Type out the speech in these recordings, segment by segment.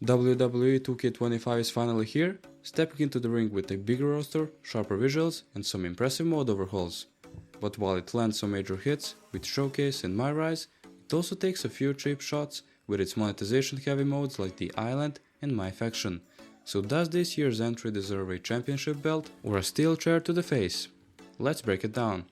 WWE 2K25 is finally here, stepping into the ring with a bigger roster, sharper visuals, and some impressive mode overhauls. But while it lands some major hits with Showcase and MyRISE, it also takes a few cheap shots with its monetization heavy modes like the Island and My Faction. So does this year's entry deserve a championship belt or a steel chair to the face? Let's break it down.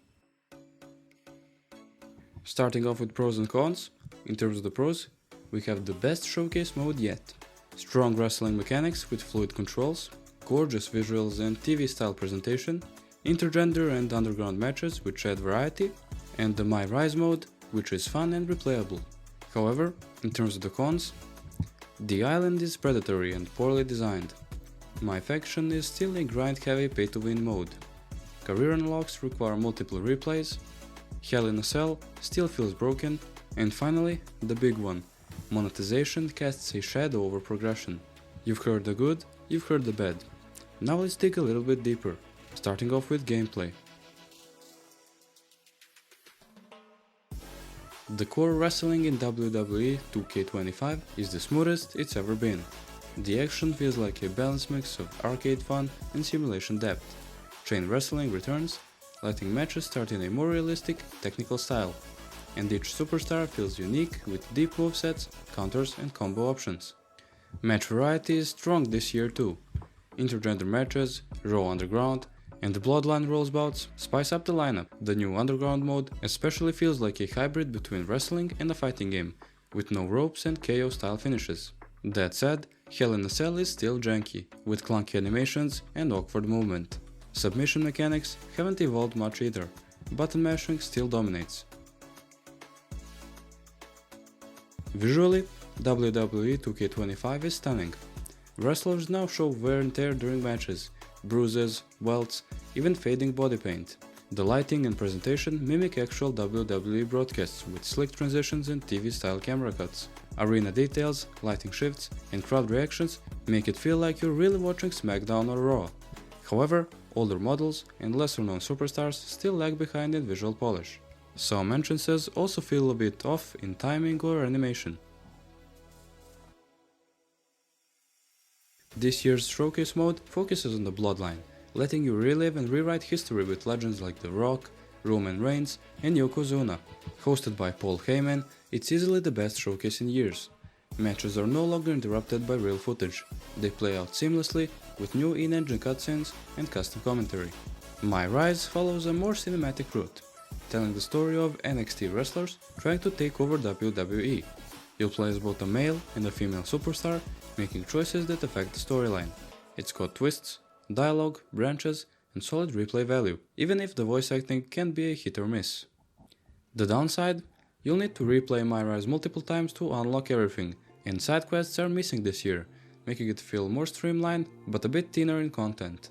Starting off with pros and cons, in terms of the pros, we have the best Showcase mode yet. Strong wrestling mechanics with fluid controls, gorgeous visuals and TV-style presentation, intergender and underground matches which add variety, and the MyRISE mode, which is fun and replayable. However, in terms of the cons, the island is predatory and poorly designed. My Faction is still a grind-heavy pay-to-win mode. Career unlocks require multiple replays, Hell in a Cell still feels broken, and finally, the big one, monetization casts a shadow over progression. You've heard the good, you've heard the bad. Now let's dig a little bit deeper, starting off with gameplay. The core wrestling in WWE 2K25 is the smoothest it's ever been. The action feels like a balanced mix of arcade fun and simulation depth. Chain wrestling returns, letting matches start in a more realistic, technical style. And each superstar feels unique with deep movesets, counters and combo options. Match variety is strong this year too. Intergender matches, Raw Underground, and the Bloodline Rules bouts spice up the lineup. The new Underground mode especially feels like a hybrid between wrestling and a fighting game, with no ropes and KO style finishes. That said, Hell in a Cell is still janky, with clunky animations and awkward movement. Submission mechanics haven't evolved much either, button mashing still dominates. Visually, WWE 2K25 is stunning. Wrestlers now show wear and tear during matches, bruises, welts, even fading body paint. The lighting and presentation mimic actual WWE broadcasts with slick transitions and TV-style camera cuts. Arena details, lighting shifts, and crowd reactions make it feel like you're really watching SmackDown or Raw. However, older models and lesser-known superstars still lag behind in visual polish. Some entrances also feel a bit off in timing or animation. This year's Showcase mode focuses on the Bloodline, letting you relive and rewrite history with legends like The Rock, Roman Reigns, and Yokozuna. Hosted by Paul Heyman, it's easily the best Showcase in years. Matches are no longer interrupted by real footage. They play out seamlessly with new in-engine cutscenes and custom commentary. MyRISE follows a more cinematic route, telling the story of NXT wrestlers trying to take over WWE. You'll play as both a male and a female superstar, making choices that affect the storyline. It's got twists, dialogue, branches, and solid replay value, even if the voice acting can be a hit or miss. The downside? You'll need to replay MyRISE multiple times to unlock everything, and side quests are missing this year, making it feel more streamlined but a bit thinner in content.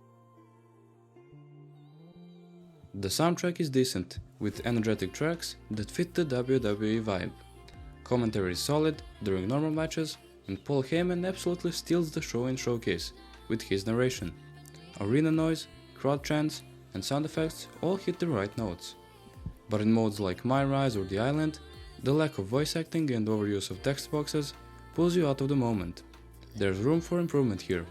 The soundtrack is decent, with energetic tracks that fit the WWE vibe. Commentary is solid during normal matches, and Paul Heyman absolutely steals the show in Showcase with his narration. Arena noise, crowd chants, and sound effects all hit the right notes. But in modes like MyRISE or The Island, the lack of voice acting and overuse of text boxes pulls you out of the moment. There's room for improvement here.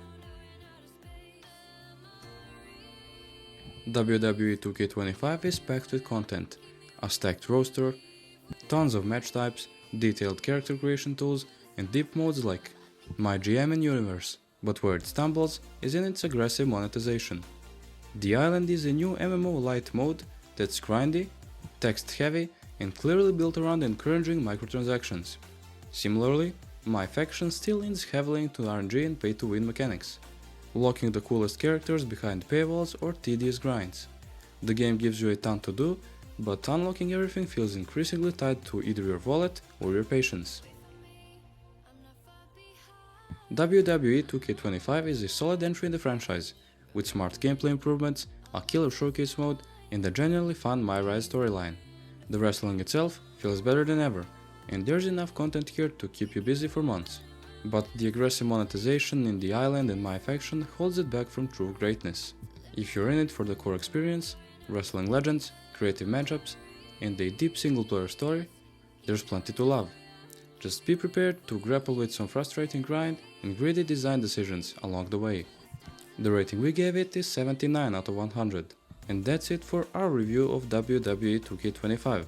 WWE 2K25 is packed with content, a stacked roster, tons of match types, detailed character creation tools, and deep modes like MyGM and Universe, but where it stumbles is in its aggressive monetization. The Island is a new MMO light mode that's grindy, text-heavy, and clearly built around encouraging microtransactions. Similarly, My Faction still leans heavily into RNG and pay-to-win mechanics, locking the coolest characters behind paywalls or tedious grinds. The game gives you a ton to do, but unlocking everything feels increasingly tied to either your wallet or your patience. WWE 2K25 is a solid entry in the franchise, with smart gameplay improvements, a killer Showcase mode, and a genuinely fun MyRISE storyline. The wrestling itself feels better than ever, and there's enough content here to keep you busy for months. But the aggressive monetization in The Island and My Faction holds it back from true greatness. If you're in it for the core experience, wrestling legends, creative matchups, and a deep single-player story, there's plenty to love. Just be prepared to grapple with some frustrating grind and greedy design decisions along the way. The rating we gave it is 79 out of 100. And that's it for our review of WWE 2K25.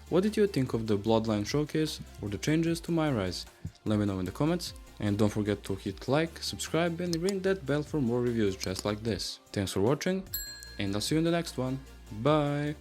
What did you think of the Bloodline showcase or the changes to MyRISE? Let me know in the comments, and don't forget to hit like, subscribe and ring that bell for more reviews just like this. Thanks for watching, and I'll see you in the next one. Bye!